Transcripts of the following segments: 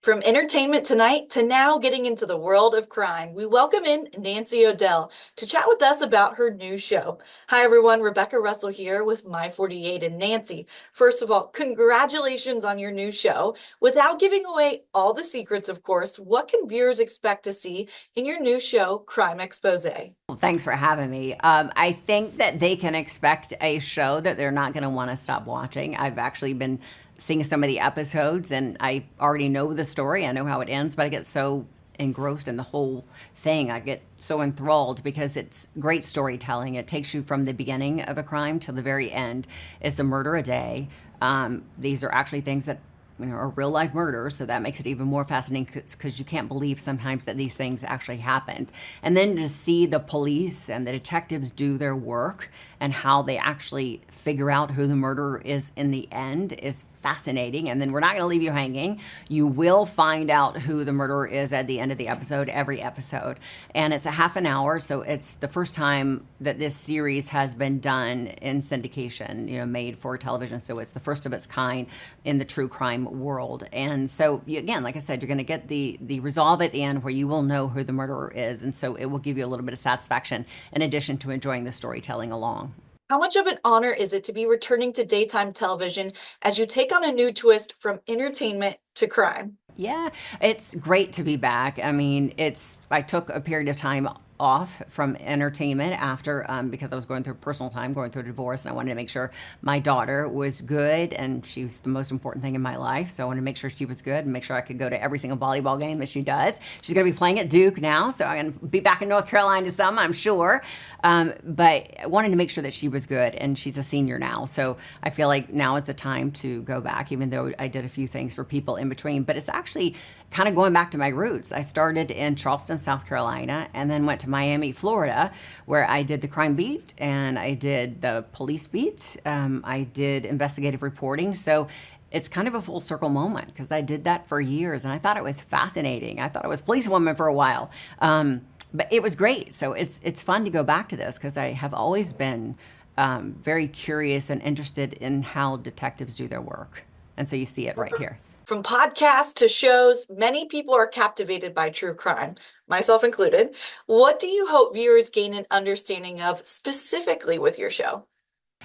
From entertainment tonight to now getting into the world of crime, we welcome in Nancy O'Dell to chat with us about her new show. Hi, everyone. Rebecca Russell here with My48 and Nancy. First of all, congratulations on your new show. Without giving away all the secrets, of course, what can viewers expect to see in your new show, Crime Exposé? Well, thanks for having me. I think that they can expect a show that they're not going to want to stop watching. I've actually been seeing some of the episodes and I already know the story. I know how it ends, but I get so engrossed in the whole thing. I get so enthralled because it's great storytelling. It takes you from the beginning of a crime to the very end. It's a murder a day. These are actually things that are real life murders, so that makes it even more fascinating because you can't believe sometimes that these things actually happened. And then to see the police and the detectives do their work and how they actually figure out who the murderer is in the end is fascinating. And then we're not going to leave you hanging. You will find out who the murderer is at the end of the episode, every episode. And it's a half an hour, so it's the first time that this series has been done in syndication, made for television. So it's the first of its kind in the true crime world. And so again, like I said, you're going to get the resolve at the end where you will know who the murderer is. And so it will give you a little bit of satisfaction in addition to enjoying the storytelling along. How much of an honor is it to be returning to daytime television as you take on a new twist from entertainment to crime? Yeah, it's great to be back. I mean, I took a period of time off from entertainment after because I was going through personal time, going through a divorce, and I wanted to make sure my daughter was good, and she was the most important thing in my life. So I wanted to make sure she was good and make sure I could go to every single volleyball game that she does. She's going to be playing at Duke now, so I'm going to be back in North Carolina to some, I'm sure. But I wanted to make sure that she was good, and she's a senior now. So I feel like now is the time to go back, even though I did a few things for people in between. But it's actually kind of going back to my roots. I started in Charleston, South Carolina, and then went to Miami, Florida, where I did the crime beat and I did the police beat. I did investigative reporting. So it's kind of a full circle moment because I did that for years and I thought it was fascinating. I thought I was policewoman for a while. But it was great. So it's fun to go back to this because I have always been very curious and interested in how detectives do their work. And so you see it right here. From podcasts to shows, many people are captivated by true crime, myself included. What do you hope viewers gain an understanding of specifically with your show?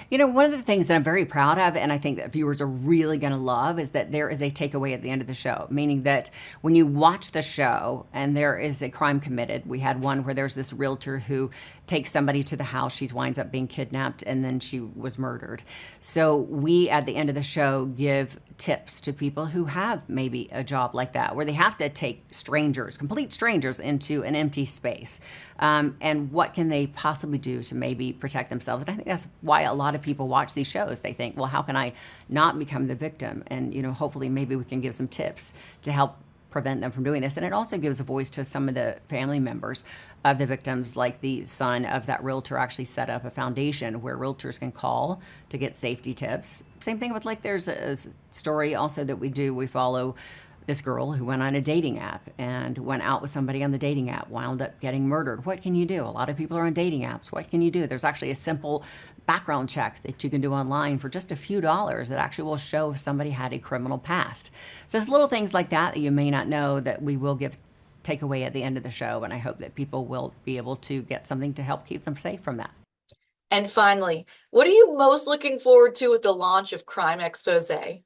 One of the things that I'm very proud of, and I think that viewers are really going to love, is that there is a takeaway at the end of the show, meaning that when you watch the show and there is a crime committed, we had one where there's this realtor who takes somebody to the house, she winds up being kidnapped, and then she was murdered. So we, at the end of the show, give tips to people who have maybe a job like that, where they have to take strangers, complete strangers, into an empty space. And what can they possibly do to maybe protect themselves? And I think that's why a lot of people watch these shows. They think, well, how can I not become the victim? And, hopefully maybe we can give some tips to help prevent them from doing this. And it also gives a voice to some of the family members of the victims, like the son of that realtor actually set up a foundation where realtors can call to get safety tips. Same thing with, there's a story also that we do. We follow this girl who went on a dating app and went out with somebody on the dating app, wound up getting murdered. What can you do? A lot of people are on dating apps. What can you do? There's actually a simple background check that you can do online for just a few dollars that actually will show if somebody had a criminal past. So it's little things like that that you may not know that we will give takeaway at the end of the show. And I hope that people will be able to get something to help keep them safe from that. And finally, what are you most looking forward to with the launch of Crime Exposé?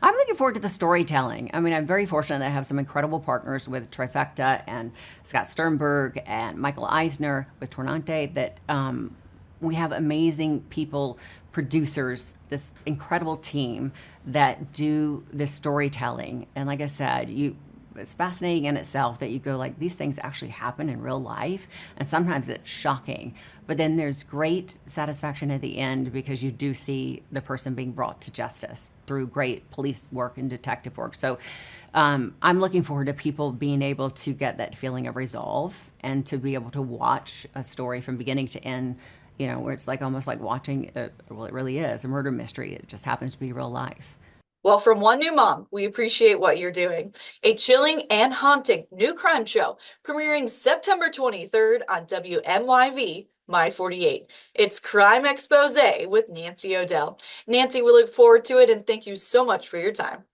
I'm looking forward to the storytelling. I mean, I'm very fortunate that I have some incredible partners with Trifecta and Scott Sternberg and Michael Eisner with Tornante that we have amazing people, producers, this incredible team that do this storytelling. And like I said, it's fascinating in itself that you go these things actually happen in real life, and sometimes it's shocking, but then there's great satisfaction at the end because you do see the person being brought to justice through great police work and detective work. So I'm looking forward to people being able to get that feeling of resolve and to be able to watch a story from beginning to end, where it's almost like watching it really is a murder mystery. It just happens to be real life. Well, from one new mom, we appreciate what you're doing. A chilling and haunting new crime show premiering September 23rd on WMYV My48. It's Crime Exposé with Nancy O'Dell. Nancy, we look forward to it and thank you so much for your time.